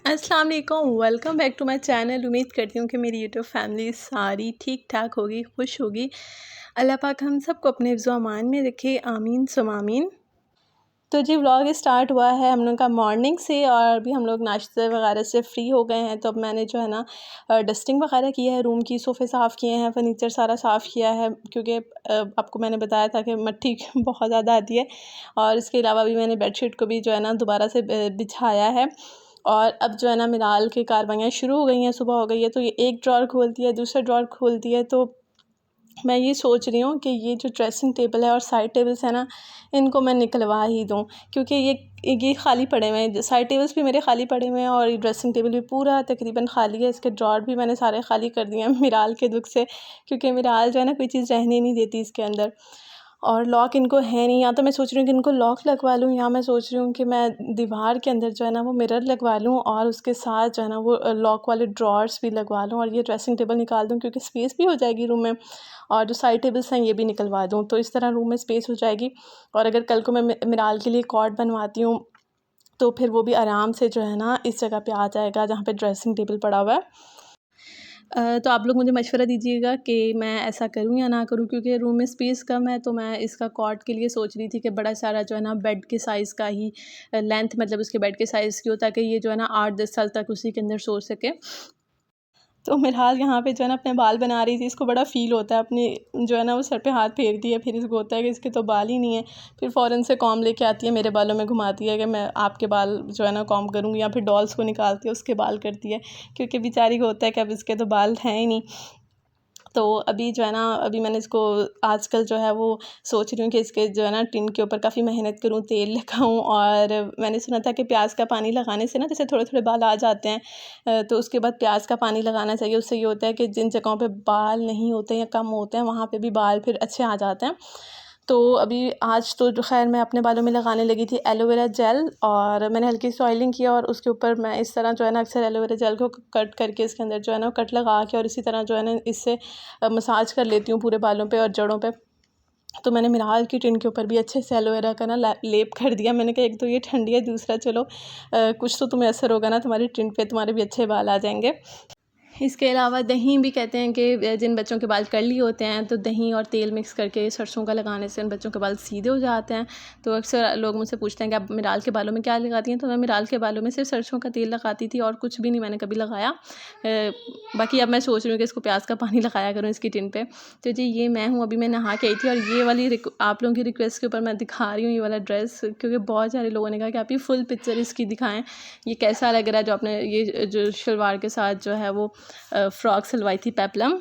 अस्सलाम वालेकुम, welcome back to my channel. उम्मीद करती हूँ कि मेरी यूट्यूब फैमिली सारी ठीक ठाक होगी, खुश होगी। अल्लाह पाक हम सबको अपने हिफ्ज़ व अमान में रखे, आमीन सुम आमीन। तो जी व्लॉग स्टार्ट हुआ है हम लोग का मॉर्निंग से और अभी हम लोग नाश्ते वगैरह से फ्री हो गए हैं। तो अब मैंने जो है ना डस्टिंग वगैरह की है, रूम की सोफ़े साफ़ किए हैं, फ़र्नीचर सारा साफ़ किया है क्योंकि आपको मैंने बताया था कि मट्टी बहुत ज़्यादा आती है। और इसके अलावा भी मैंने बेडशीट को भी जो है ना दोबारा से बिछाया है। और अब जो है ना मिलाल की कार्रवाइयाँ शुरू हो गई हैं, सुबह हो गई है तो ये एक ड्रॉअर खोलती है, दूसरा ड्रॉअर खोलती है। तो मैं ये सोच रही हूँ कि ये जो ड्रेसिंग टेबल है और साइड टेबल्स है ना, इनको मैं निकलवा ही दूँ क्योंकि ये खाली पड़े हुए हैं। साइड टेबल्स भी मेरे खाली पड़े हुए हैं और ये ड्रेसिंग टेबल भी पूरा तकरीबन खाली है। इसके ड्रॉअर भी मैंने सारे खाली कर दिए हैं मिराल के दुख से, क्योंकि मिराल जो है ना कोई चीज़ रहने नहीं देती इसके अंदर। और लॉक इनको है नहीं, या तो मैं सोच रही हूँ कि इनको लॉक लगवा लूँ, या मैं सोच रही हूँ कि मैं दीवार के अंदर जो है ना वो मिरर लगवा लूँ और उसके साथ जो है ना वो लॉक वाले ड्रॉर्स भी लगवा लूँ और ये ड्रेसिंग टेबल निकाल दूँ क्योंकि स्पेस भी हो जाएगी रूम में। और जो साइड टेबल्स हैं ये भी निकलवा दूँ, तो इस तरह रूम में स्पेस हो जाएगी। और अगर कल को मैं मिराल के लिए कॉट बनवाती हूँ तो फिर वो भी आराम से जो है ना इस जगह पे आ जाएगा जहाँ पे ड्रेसिंग टेबल पड़ा हुआ है। तो आप लोग मुझे मशवरा दीजिएगा कि मैं ऐसा करूँ या ना करूँ, क्योंकि रूम में स्पेस कम है। तो मैं इसका कॉट के लिए सोच रही थी कि बड़ा सारा जो है ना बेड के साइज़ का ही लेंथ, मतलब उसके बेड के साइज़ की हो, ताकि ये जो है ना 8-10 साल तक उसी के अंदर सो सके। तो फ़िलहाल यहाँ पे जो है ना अपने बाल बना रही थी, इसको बड़ा फ़ील होता है अपनी जो है ना वो सर पे हाथ फेरती है, फिर इसको होता है कि इसके तो बाल ही नहीं है। फिर फ़ौरन से कॉम्ब लेके आती है, मेरे बालों में घुमाती है कि मैं आपके बाल जो है ना कॉम्ब करूँगी, या फिर डॉल्स को निकालती है उसके बाल करती है, क्योंकि बेचारी को होता है कि अब इसके तो बाल हैं ही नहीं। तो अभी जो है ना अभी मैंने इसको आजकल जो है वो सोच रही हूँ कि इसके जो है ना टिन के ऊपर काफ़ी मेहनत करूँ, तेल लगाऊँ। और मैंने सुना था कि प्याज का पानी लगाने से ना जैसे थोड़े-थोड़े बाल आ जाते हैं, तो उसके बाद प्याज का पानी लगाना चाहिए। उससे ये होता है कि जिन जगहों पे बाल नहीं होते या कम होते हैं वहाँ पे भी बाल फिर अच्छे आ जाते हैं। तो अभी आज तो जो ख़ैर मैं अपने बालों में लगाने लगी थी एलोवेरा जेल, और मैंने हल्की सी ऑयलिंग किया और उसके ऊपर मैं इस तरह जो है ना अक्सर एलोवेरा जेल को कट करके इसके अंदर जो है ना कट लगा के और इसी तरह जो है ना इससे मसाज कर लेती हूँ पूरे बालों पे और जड़ों पे। तो मैंने मिराल की टिन के ऊपर भी अच्छे से एलोवेरा का ना लेप कर दिया। मैंने कहा एक तो ये ठंडी है, दूसरा चलो कुछ तो तुम्हें असर होगा ना तुम्हारी टिन पे, तुम्हारे भी अच्छे बाल आ जाएंगे। इसके अलावा दही भी कहते हैं कि जिन बच्चों के बाल कर्ली होते हैं तो दही और तेल मिक्स करके सरसों का लगाने से उन बच्चों के बाल सीधे हो जाते हैं। तो अक्सर लोग मुझसे पूछते हैं कि आप मिराल के बालों में क्या लगाती हैं, तो मैं मिराल के बालों में सिर्फ सरसों का तेल लगाती थी और कुछ भी नहीं मैंने कभी लगाया। बाकी अब मैं सोच रही हूँ कि इसको प्याज का पानी लगाया करूँ इसकी टिन पे। तो जी ये मैं हूँ, अभी मैं नहा के आई थी और ये वाली आप लोगों की रिक्वेस्ट के ऊपर मैं दिखा रही हूँ ये वाला ड्रेस, क्योंकि बहुत सारे लोगों ने कहा कि आप ये फुल पिक्चर इसकी दिखाएँ, ये कैसा लग रहा है जो आपने ये जो शलवार के साथ जो है वो फ़्रॉक सिलवाई थी पेप्लम।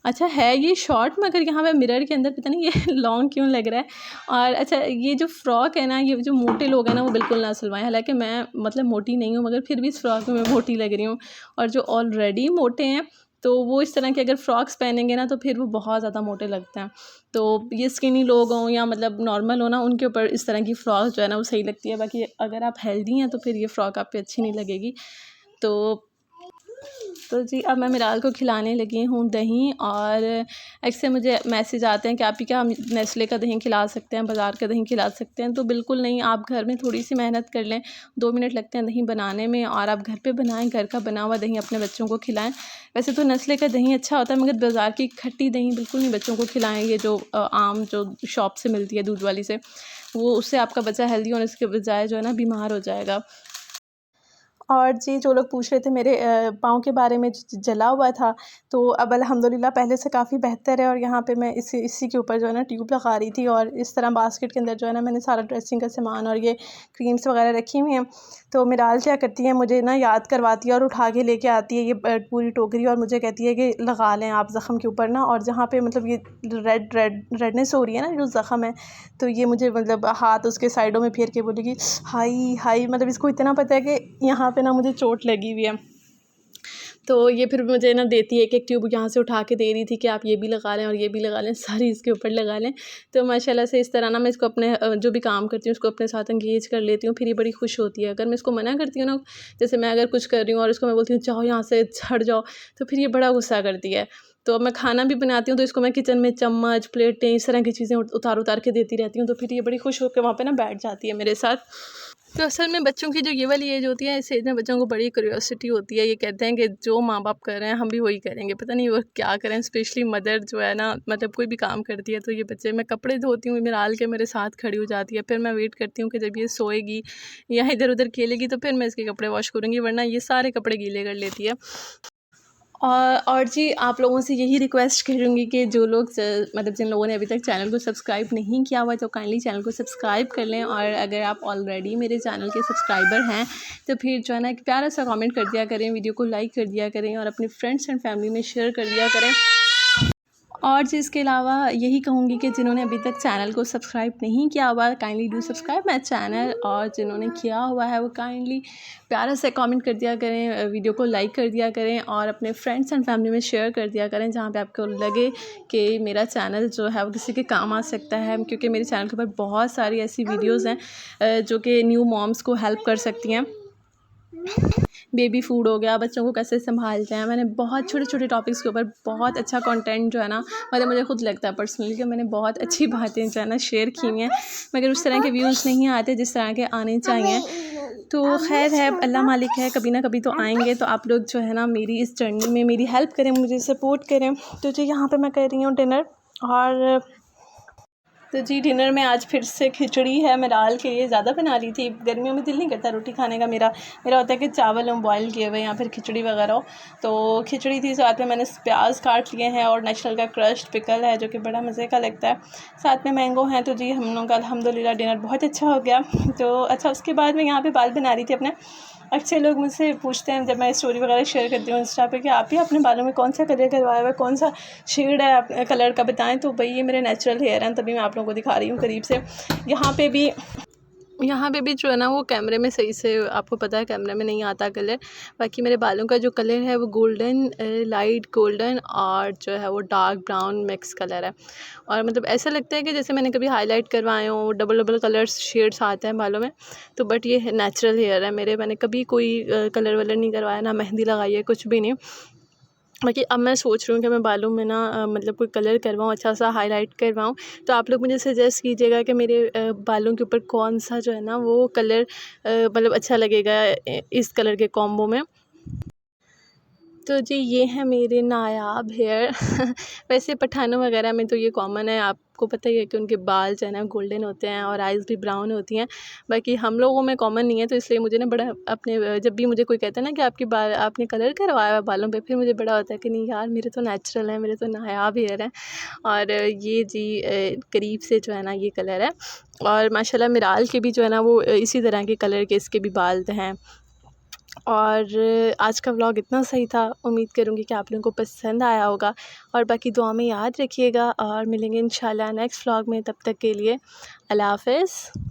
अच्छा है ये शॉर्ट, मगर यहाँ पे मिरर के अंदर पता नहीं ये लॉन्ग क्यों लग रहा है। और अच्छा ये जो फ़्रॉक है ना, ये जो मोटे लोग हैं ना वो बिल्कुल ना सिलवाएं। हालांकि मैं मतलब मोटी नहीं हूँ, मगर फिर भी इस फ़्रॉक में मैं मोटी लग रही हूँ। और जो ऑलरेडी मोटे हैं तो वो इस तरह के अगर फ़्रॉक्स पहनेंगे ना तो फिर वो बहुत ज़्यादा मोटे लगते हैं। तो ये स्किनी लोग हों या मतलब नॉर्मल हो ना, उनके ऊपर इस तरह की फ़्रॉक जो है ना वो सही लगती है। बाकी अगर आप हेल्दी हैं तो फिर ये फ़्रॉक आप पे अच्छी नहीं लगेगी। तो जी अब मैं मिराल को खिलाने लगी हूँ दही। और अक्सर मुझे मैसेज आते हैं कि आप ही क्या हम नेस्ले का दही खिला सकते हैं, बाज़ार का दही खिला सकते हैं। तो बिल्कुल नहीं, आप घर में थोड़ी सी मेहनत कर लें, 2 मिनट लगते हैं दही बनाने में, और आप घर पे बनाएं, घर का बना हुआ दही अपने बच्चों को खिलाएं। वैसे तो नेस्ले का दही अच्छा होता है, मगर बाज़ार की खट्टी दही बिल्कुल नहीं बच्चों को खिलाएं। ये जो आम जो शॉप से मिलती है दूध वाली से, वो उससे आपका बच्चा हेल्दी होने के बजाय जो है ना बीमार हो जाएगा। और जी जो लोग पूछ रहे थे मेरे पाँव के बारे में, जला हुआ था, तो अब अल्हम्दुलिल्लाह पहले से काफ़ी बेहतर है। और यहाँ पे मैं इसी के ऊपर जो है ना ट्यूब लगा रही थी, और इस तरह बास्केट के अंदर जो है ना मैंने सारा ड्रेसिंग का सामान और ये क्रीम्स वगैरह रखी हुई हैं। तो मिराल क्या करती है, मुझे ना याद करवाती है और उठा के लेके आती है ये पूरी टोकरी, और मुझे कहती है कि लगा लें आप ज़ख़म के ऊपर ना, और जहाँ पे मतलब ये रेडनेस हो रही है ना जो ज़ख़म है, तो ये मुझे मतलब हाथ उसके साइडों में फेर के बोलेगी हाई हाई, मतलब इसको इतना पता है कि यहाँ पे ना मुझे चोट लगी हुई है। तो ये फिर मुझे ना देती है एक-एक ट्यूब यहाँ से उठा के दे रही थी कि आप ये भी लगा लें और ये भी लगा लें, सारी इसके ऊपर लगा लें। तो माशाल्लाह से इस तरह ना मैं इसको अपने जो भी काम करती हूँ उसको अपने साथ एंगेज कर लेती हूँ, फिर ये बड़ी खुश होती है। अगर मैं इसको मना करती हूँ ना, जैसे मैं अगर कुछ कर रही हूँ और इसको मैं बोलती हूँ जाओ यहाँ से, हट जाओ, तो फिर ये बड़ा गुस्सा करती है। तो अब मैं खाना भी बनाती हूँ तो इसको मैं किचन में चम्मच, प्लेटें, इस तरह की चीज़ें उतार-उतार के देती रहती हूँ, तो फिर ये बड़ी खुश होके वहाँ पे ना बैठ जाती है मेरे साथ। तो असल में बच्चों की जो ये वाली एज होती है, इस एज में बच्चों को बड़ी क्यूरियोसिटी होती है। ये कहते हैं कि जो माँ बाप कर रहे हैं हम भी वही करेंगे, पता नहीं वो क्या करें। स्पेशली मदर जो है ना, मतलब कोई भी काम करती है तो ये बच्चे, मैं कपड़े धोती हूँ मेरा आल के मेरे साथ खड़ी हो जाती है, फिर मैं वेट करती हूँ कि जब ये सोएगी या इधर उधर खेलेगी तो फिर मैं इसके कपड़े वॉश करूँगी, वरना ये सारे कपड़े गीले कर लेती है। और जी आप लोगों से यही रिक्वेस्ट करूँगी कि जो लोग मतलब जिन लोगों ने अभी तक चैनल को सब्सक्राइब नहीं किया हुआ तो काइंडली चैनल को सब्सक्राइब कर लें। और अगर आप ऑलरेडी मेरे चैनल के सब्सक्राइबर हैं तो फिर जो है ना एक प्यारा सा कमेंट कर दिया करें, वीडियो को लाइक कर दिया करें और अपने फ्रेंड्स एंड फैमिली में शेयर कर दिया करें। और जी इसके अलावा यही कहूँगी कि जिन्होंने अभी तक चैनल को सब्सक्राइब नहीं किया हुआ kindly do subscribe my channel, और जिन्होंने किया हुआ है वो काइंडली प्यारा से कमेंट कर दिया करें, वीडियो को लाइक कर दिया करें और अपने फ्रेंड्स एंड फैमिली में शेयर कर दिया करें जहाँ पे आपको लगे कि मेरा चैनल जो है वो किसी के काम आ सकता है। क्योंकि मेरे चैनल के ऊपर बहुत सारी ऐसी वीडियोज़ हैं जो कि न्यू मॉम्स को हेल्प कर सकती हैं। बेबी फूड हो गया, बच्चों को कैसे संभालते हैं, मैंने बहुत छोटे छोटे टॉपिक्स के ऊपर बहुत अच्छा कंटेंट जो है ना, मतलब मुझे खुद लगता है पर्सनली कि मैंने बहुत अच्छी बातें जो है ना शेयर की हैं, मगर उस तरह के व्यूज़ नहीं आते जिस तरह के आने चाहिए। तो खैर है, अल्लाह मालिक है, कभी ना कभी तो आएंगे। तो आप लोग जो है ना मेरी इस जर्नी में मेरी हेल्प करें, मुझे सपोर्ट करें। तो जी यहाँ पर मैं कर रही हूँ डिनर, और तो जी डिनर में आज फिर से खिचड़ी है। मैं दाल के लिए ज़्यादा बना रही थी, गर्मियों में दिल नहीं करता रोटी खाने का। मेरा होता है कि चावल हम बॉयल किए हुए या फिर खिचड़ी वगैरह हो। तो खिचड़ी थी, साथ में मैंने प्याज काट लिए हैं और नेशनल का क्रश्ड पिकल है जो कि बड़ा मज़े का लगता है, साथ में मैंगो हैं। तो जी हम लोग का अल्हम्दुलिल्लाह डिनर बहुत अच्छा हो गया। तो अच्छा, उसके बाद मैं यहाँ पर बाल बना रही थी अपने। अच्छे लोग मुझसे पूछते हैं जब मैं स्टोरी वगैरह शेयर करती हूँ इंस्टा पे कि आप ही अपने बालों में कौन सा कलर करवाया हुआ है, कौन सा शेड है आप कलर का बताएं। तो भाई ये मेरे नेचुरल हेयर हैं, तभी मैं आप लोगों को दिखा रही हूँ करीब से। यहाँ पे भी जो है ना वो कैमरे में सही से, आपको पता है कैमरे में नहीं आता कलर। बाकी मेरे बालों का जो कलर है वो गोल्डन, लाइट गोल्डन और जो है वो डार्क ब्राउन मिक्स कलर है। और मतलब ऐसा लगता है कि जैसे मैंने कभी हाईलाइट करवाए हों, डबल डबल कलर्स शेड्स आते हैं बालों में। तो बट ये नेचुरल हेयर है मेरे, मैंने कभी कोई कलर वलर नहीं करवाया, ना मेहंदी लगाई है, कुछ भी नहीं। बाकी अब मैं सोच रही हूँ कि मैं बालों में ना मतलब कोई कलर करवाऊँ, अच्छा सा हाईलाइट करवाऊँ। तो आप लोग मुझे सजेस्ट कीजिएगा कि मेरे बालों के ऊपर कौन सा जो है ना वो कलर मतलब अच्छा लगेगा इस कलर के कॉम्बो में। तो जी ये हैं मेरे नायाब हेयर। वैसे पठानों वगैरह में तो ये कॉमन है, आपको पता ही है कि उनके बाल जो है ना गोल्डन होते हैं और आइज़ भी ब्राउन होती हैं। बाकी हम लोगों में कॉमन नहीं है, तो इसलिए मुझे ना बड़ा अपने, जब भी मुझे कोई कहता है ना कि आपके बाल आपने कलर करवाया हुआ बालों पे, फिर मुझे बड़ा होता है कि नहीं यार मेरे तो नेचुरल है, मेरे तो नायाब हेयर है। और ये जी करीब से जो है ना ये कलर है। और माशाल्लाह मिराल के भी जो है ना वो इसी तरह के कलर के इसके भी बाल हैं। और आज का व्लॉग इतना सही था, उम्मीद करूँगी कि आप लोगों को पसंद आया होगा। और बाकी दुआ में याद रखिएगा और मिलेंगे इंशाल्लाह नेक्स्ट व्लॉग में। तब तक के लिए अल्लाह हाफ़िज़।